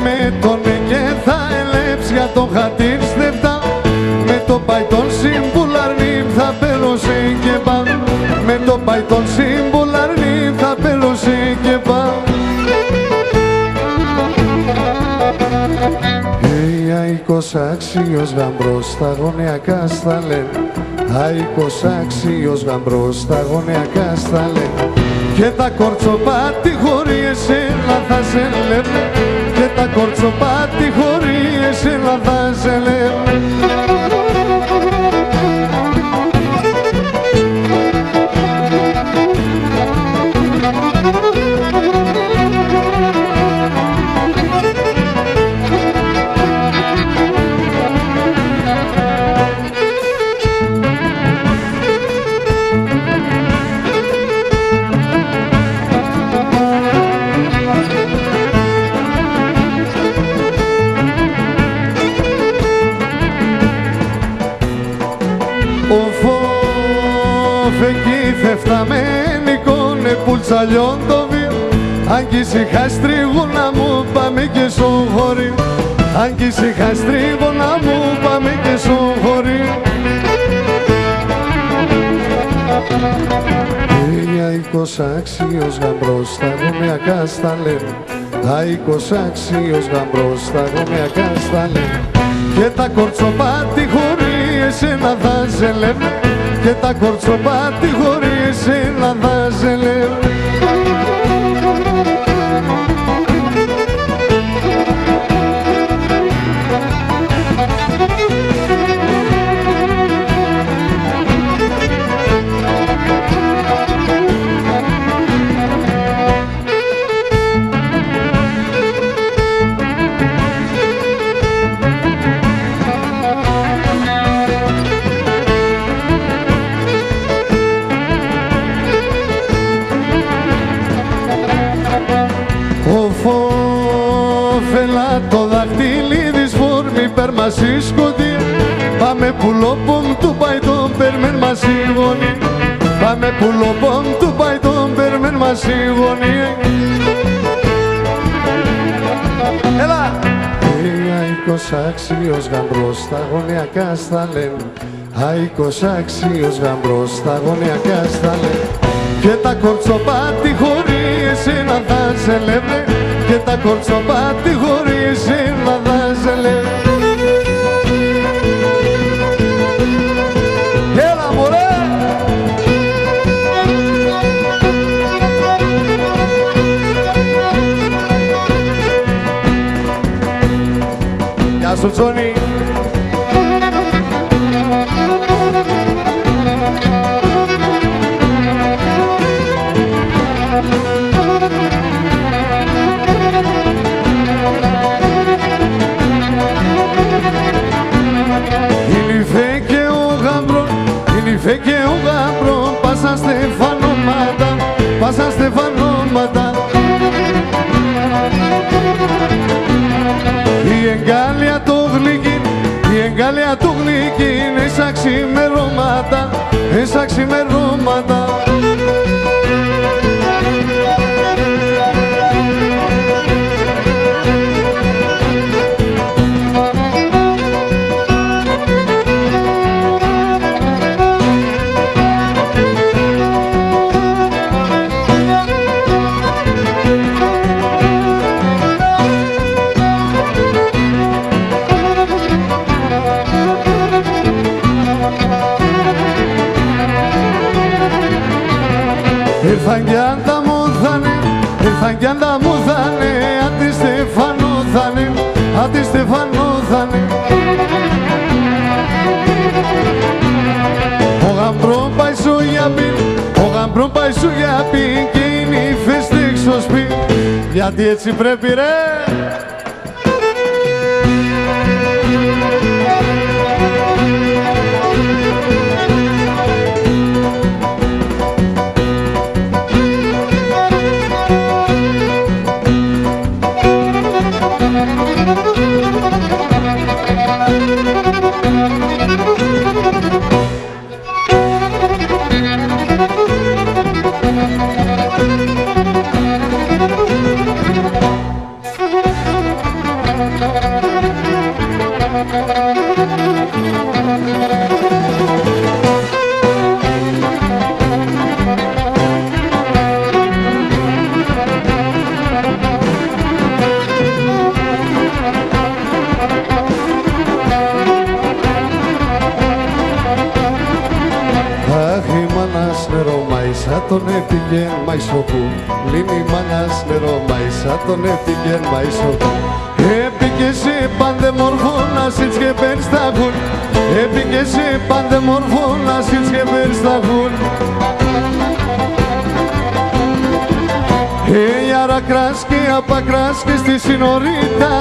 με τον και θα ελέψει για το χατήρ στεφτά. Με το παϊτόν συμπουλαρνή θα πέλωσε και πά. Με το παϊτόν συμπουλαρνή θα πέλωσε και πά. Αίκος άξιος γαμπρός τα γωνιακά στα λένε. Αίκος άξιος γαμπρός τα γωνιακά στα λένε. Και τα κορτσοπάτι χωρί εσένα θα σε λένε. Και τα κορτσοπάτι χωρί εσένα θα σε λένε. Πουλτσαλιών το βίο, αν κι ησυχά στρίγω να μου πάμε και στο χωρί. Αν κι ησυχά στρίγω να μου πάμε και στο χωρί. Αίκος άξιος γαμπρός τα γωνιακά στα λένε. Αίκος άξιος γαμπρός τα γωνιακά στα λένε. Και τα κορτσοπάτι χωρί εσένα θα σε λένε. Και τα κορτσοπάτι χωρί εσένα θα σε λένε. Το δαχτυλί της φόρμη περμασί σκοτή. Πάμε πουλόπομ του παϊτόν περμεν μας η γωνή. Πάμε πουλόπομ του παϊτόν περμεν μας η γωνή. Έλα! Αίκος άξιος γαμπρός τα γωνιακά στα λένε. Αίκος άξιος γαμπρός τα γωνιακά στα λένε. Και τα κορτσοπάτι χωρί εσένα θα σε λένε. Και τα κορτσοπάτι χωρί εσένα θα σε λένε. Έλα μωρέ! Γεια σου Τζόνι! Ήλθε και ο γαμπρός πάσα στεφανώματα, πάσα στεφανώματα. Η εγκάλια το γλυκίν, η εγκάλια το γλυκίν, έσα ξημερώματα, έσα ξημερώματα. Ήρθαν κι αν τα μου θανε, ήρθαν κι αν τα μου θανε, αντι Στεφανό θανε, αντι Στεφανό θανε. Ο γαμπρό πάει σου για πιν, ο γαμπρό πάει σου για πιν και είναι η φεστή στο σπίτι. Γιατί έτσι πρέπει ρε. Αχ, η μάνας νερό μάισα τον έπηγεν μαϊσοπού. Λύνει η μάνας νερό μάισα τον έπηγεν μαϊσοπού. Έπηκε σε παντεμορφό να σιτς και παίρνεις τα γουλ. Έπηκε σε παντεμορφό να σιτς και παίρνεις τα γουλ. Άρα κράς και απακράς και στη συνορίτα.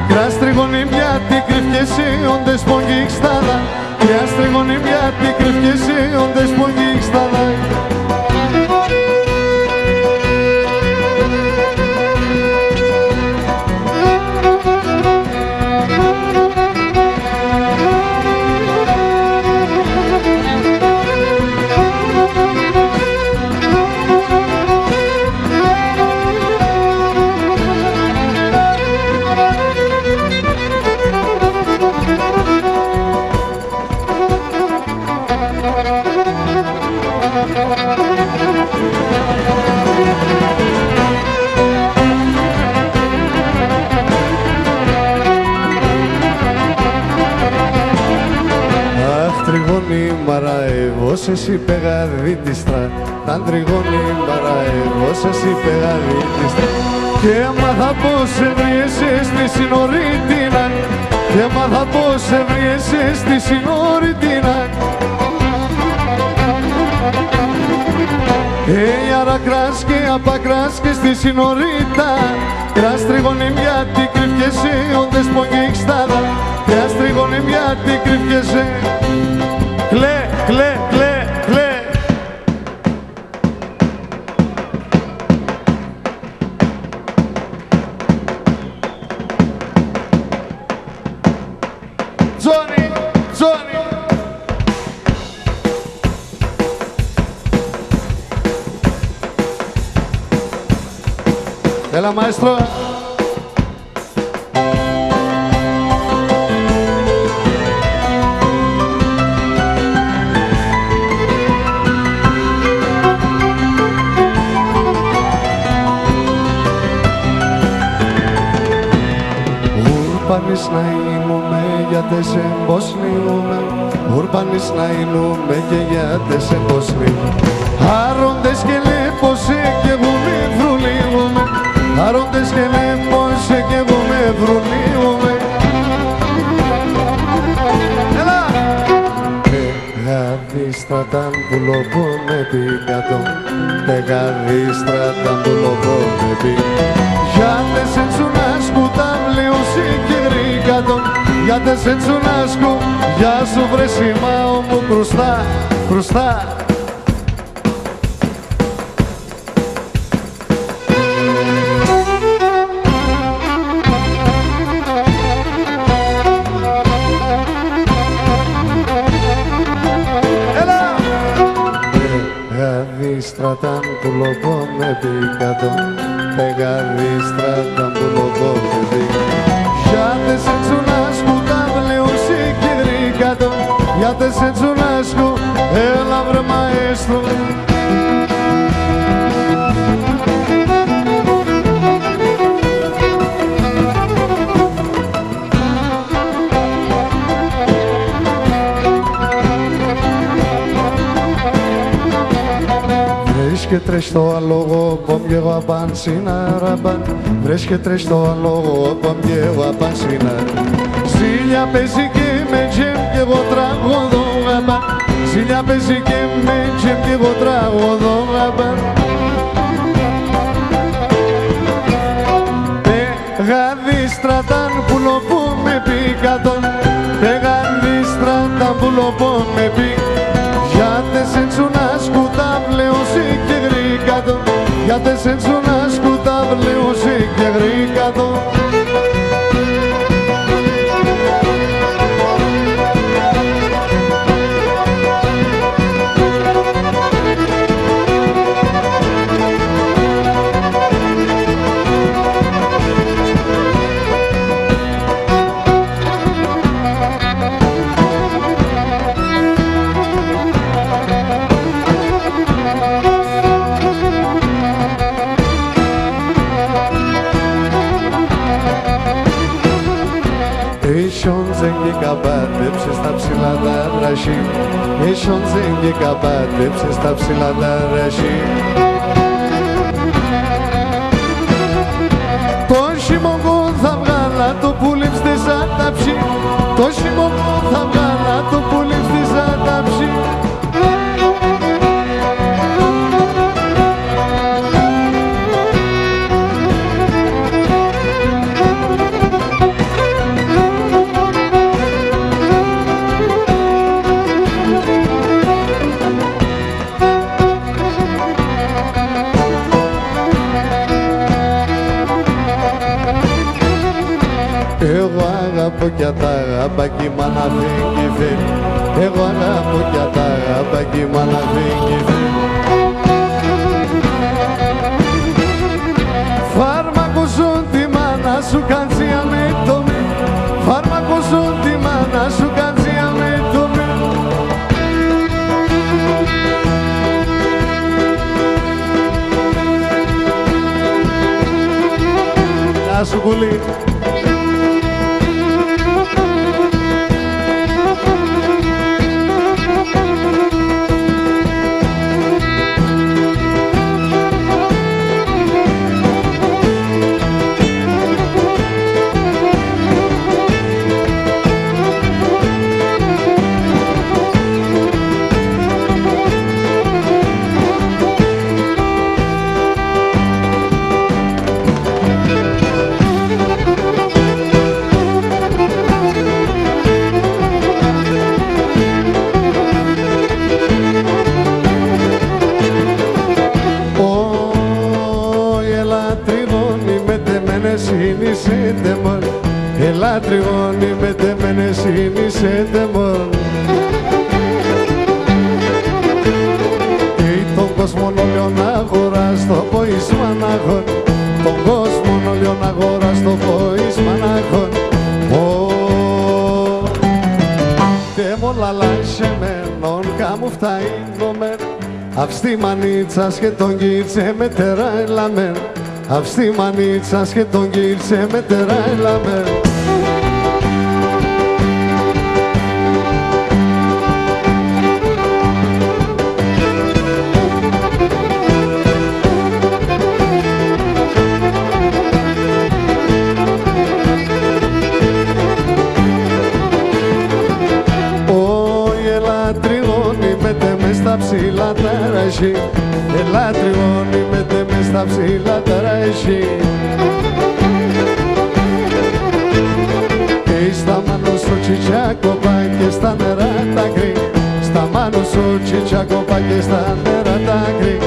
Κράς τριγωνή μια τι κρυφκέσαι όντες πογγίξταδα. Κράς τριγωνή μια τι κρυφκέσαι όντες πογγίξταδα. Μαραεύος εσύ πεγαδί της στρα. Ταν τριγώνει μαραεύος εσύ πεγαδί της στρα. Και έμαθα πως έβριεσαι στη συνορίτινα. Και έμαθα πως έβριεσαι στη συνορίτινα. Άρα κράς και απακράς και στη συνορίτα. Κράς τριγώνει μια τι κρυφκέσαι όντες πογγίξταδα. Κράς τριγώνει μια τι κρυφκέσαι. Κλε, κλε, κλε, κλε. Τζόνι, Τζόνι. Έλα, μαέστρο. Ουρπάνεις να είνουμε γιατί σε εμποσνίουμε. Ουρπάνεις να είνουμε και γιατί σε εμποσνίουμε. Άροντες και λέπωσε κι εγώ με βρουλίουμε. Άροντες και λέπωσε κι εγώ με βρουλίουμε. Έλα! Πεγαδίστρα τα μπουλοπώ με πικατό. Πεγαδίστρα τα μπουλοπώ με πικατό. Γιατί σε τσουνάσκου τα βλέωση και γρήκατο. Γιατί σε τσουνάσκου, γεια σου βρε σημάω μου κρουστά, κρουστά. Πεγαδίστρα τα μπουλοπώ με πικατό. Πεγαδίστρα τα μπουλοπώ με πικατό. Γιατί σε τσουνάσκου τα βλέωση και γρήκατο. Γιατί σε τσουνάσκου, έλα βρε μαέστρο. Βρες και τρες το αλόγο, πομιέγω απάν συνάραμπαν. Βρες και τρες το αλόγο, πομιέγω απάν συνάραμπαν. Ζήλια παίζει και με τζεμ και εγώ τραγωδώ απάν. Ζήλια παίζει και με τζεμ και εγώ τραγωδώ απάν. Πεγαδίστρα ταν πουλοπώ με πικατόν. Πεγαδίστρα ταν πουλοπώ με πικατόν. Γιατί σε τσουνάσκου τα βλέωση και γρήκατο. Γιατί σε τσουνάσκου τα βλέωση και γρήκατο. Ίσον ζέγγι καπάτεψε στα ψηλά τα ρασί. Ίσον ζέγγι καπάτεψε στα ψηλά τα ρασί. Το σιμωγό θα βγάλα το πουλί στη σαταψή. Το σιμωγό θα βγάλα το πουλί στη σαταψή. Εγώ αγαπώ κι τα αγάπα κι η μάνα φύγει φέρει. Εγώ αγαπώ κι τα αγάπα κι η μάνα φύγει φέρει. Φάρμακο σου τη μάνα σου καντσία με το μη. Φάρμακο σου τη μάνα σου καντσία με το μη. Γεια σου πουλί. Συνήσετε μον, ελά τριγώνει με τεμένες συνήσετε μον. Ή τον κόσμο όλο να αγοράς το ποίσμα ναχών. Τον κόσμο όλο να αγοράς το ποίσμα ναχών. Τέμον λαλάσε μένον κάμου φταΐνομεν. Αυστη μανίτσας και τον κύρτσε με τερά ελαμέν. Αυστη μανίτσας και τον κύρτσε με τερά ελαμέν. Στα ψηλά τα ρασί, ελά τριγώνει μέτε μες στα ψηλά τα ρασί. Και στα μάνου σου τσιτσάκοπα και στα νερά τα κρύ. Στα μάνου σου τσιτσάκοπα και στα νερά τα κρύ.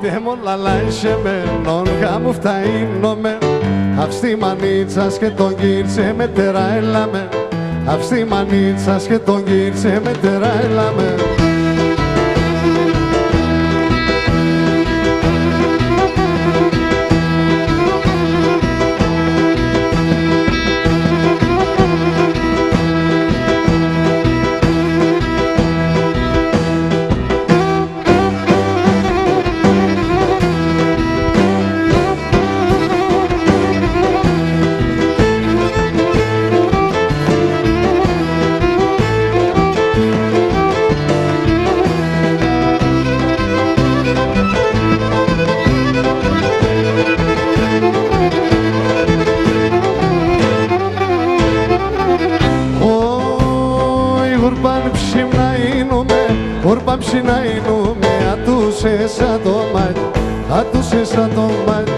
Τέμον λαλάσε μένον γάμου φταΐνομεν. Αυστη μανίτσας και τον κύρτσε με τερά έλαμεν. Αυστη μανίτσας και τον κύρτσε με τερά έλαμεν. Ορπαν ψιναΐνουμε, ατούσε σαν το μάτι, ατούσε σαν το μάτι.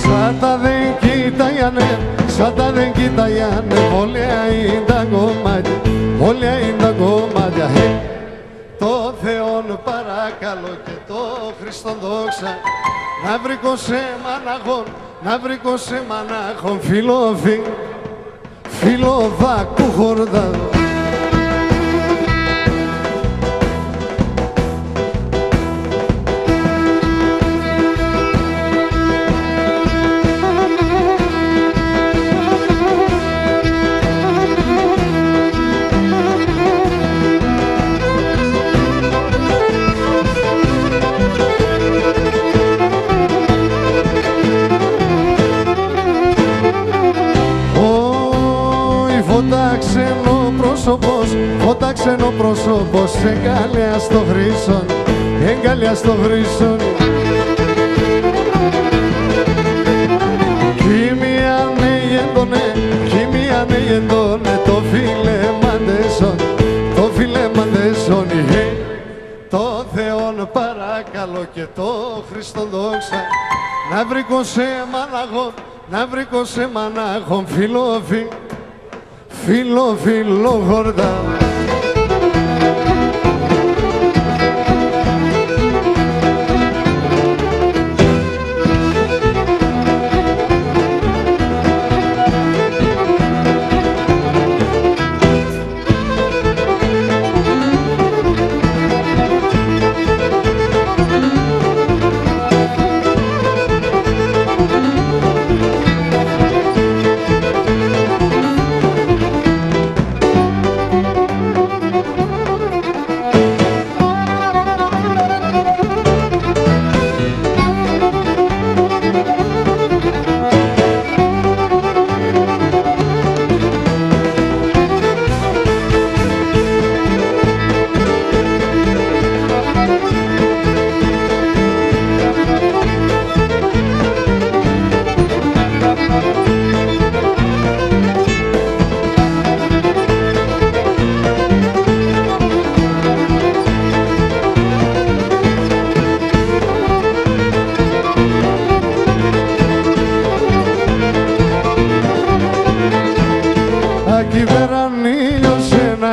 Σαν τα δεν κοίταγιανε, σαν τα δεν κοίταγιανε, όλια είναι τα κομμάτια, όλια είναι τα κομμάτια. Το Θεόν παρακαλώ και το Χριστόν δόξα, να βρήκω σε μαναχών, να βρήκω σε μαναχών, φιλόφι, φιλοδάκου χορδάδο. πρόσωπος, φώτα ξένο πρόσωπος, εγκαλιά στο χρήσον, εγκαλιά στο χρήσον. Κίμια ναι γεντώνε, το φίλε μαντέσον, το φίλε μαντέσον. Το Θεόν παρακαλώ και το Χριστόν δόξα, να βρήκω σε μαναγόν, να βρήκω σε μαναγόν, φίλο γορδά.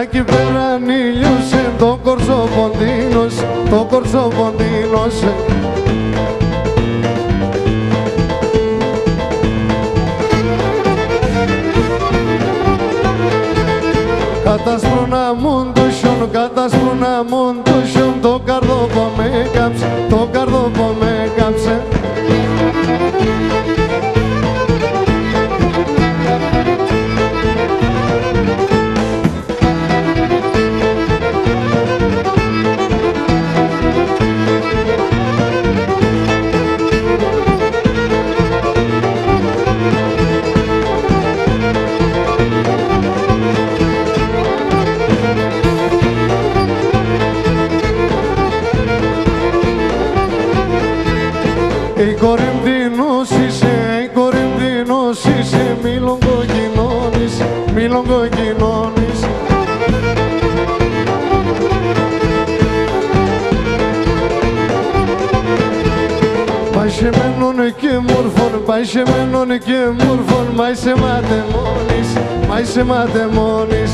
Εκεί πέρα νίλιωσε, το κορσό ποντίνωσε, το κορσό ποντίνωσε. Κατασπρούνα μουν του σιον, το καρδόπο με κάψε, το καρδόπο με κάψε. Η Κορινθίνος είσαι, μη λογκοκοινώνεις. Πάει σε μένον και μόρφων, πάει σε μένον και μόρφων, μα είσαι ματεμόνης, μα είσαι ματεμόνης.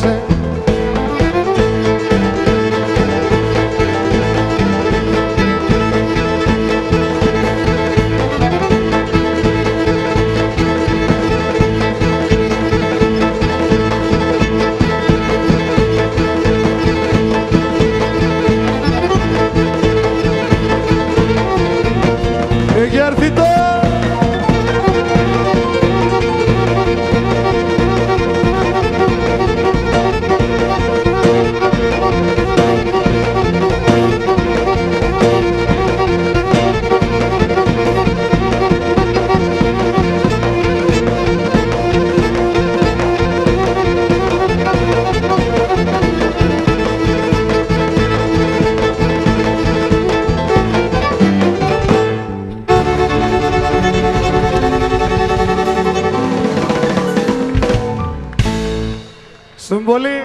Στον πολύ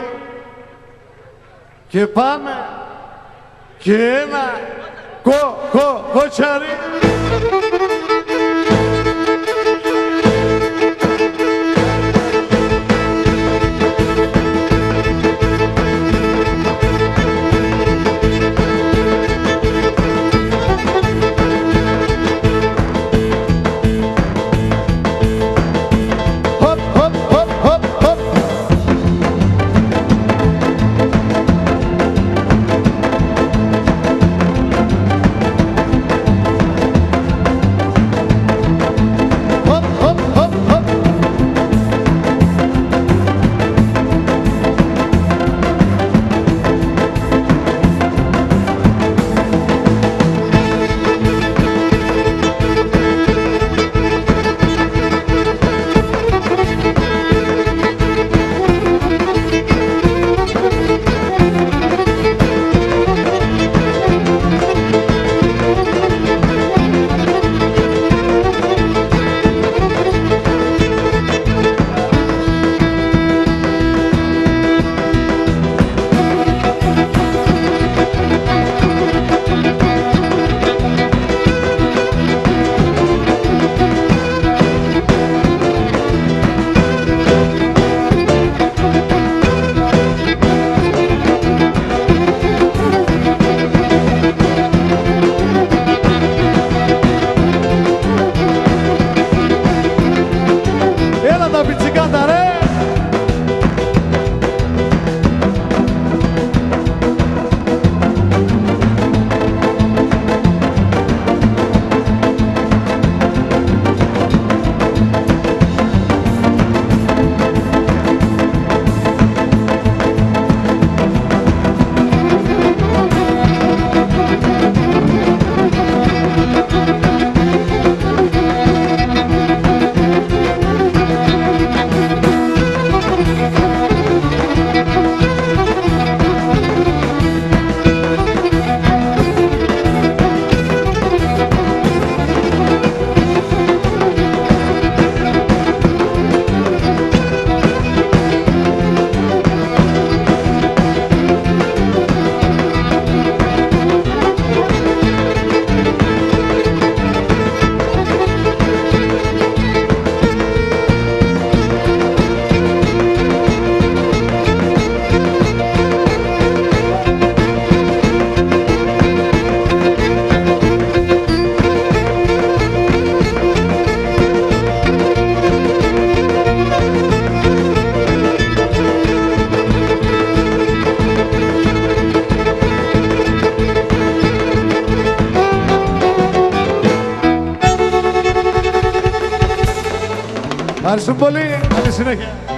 και πάμε και ένα κοτσάρι. Ευχαριστούμε πολύ. Καλή συνέχεια.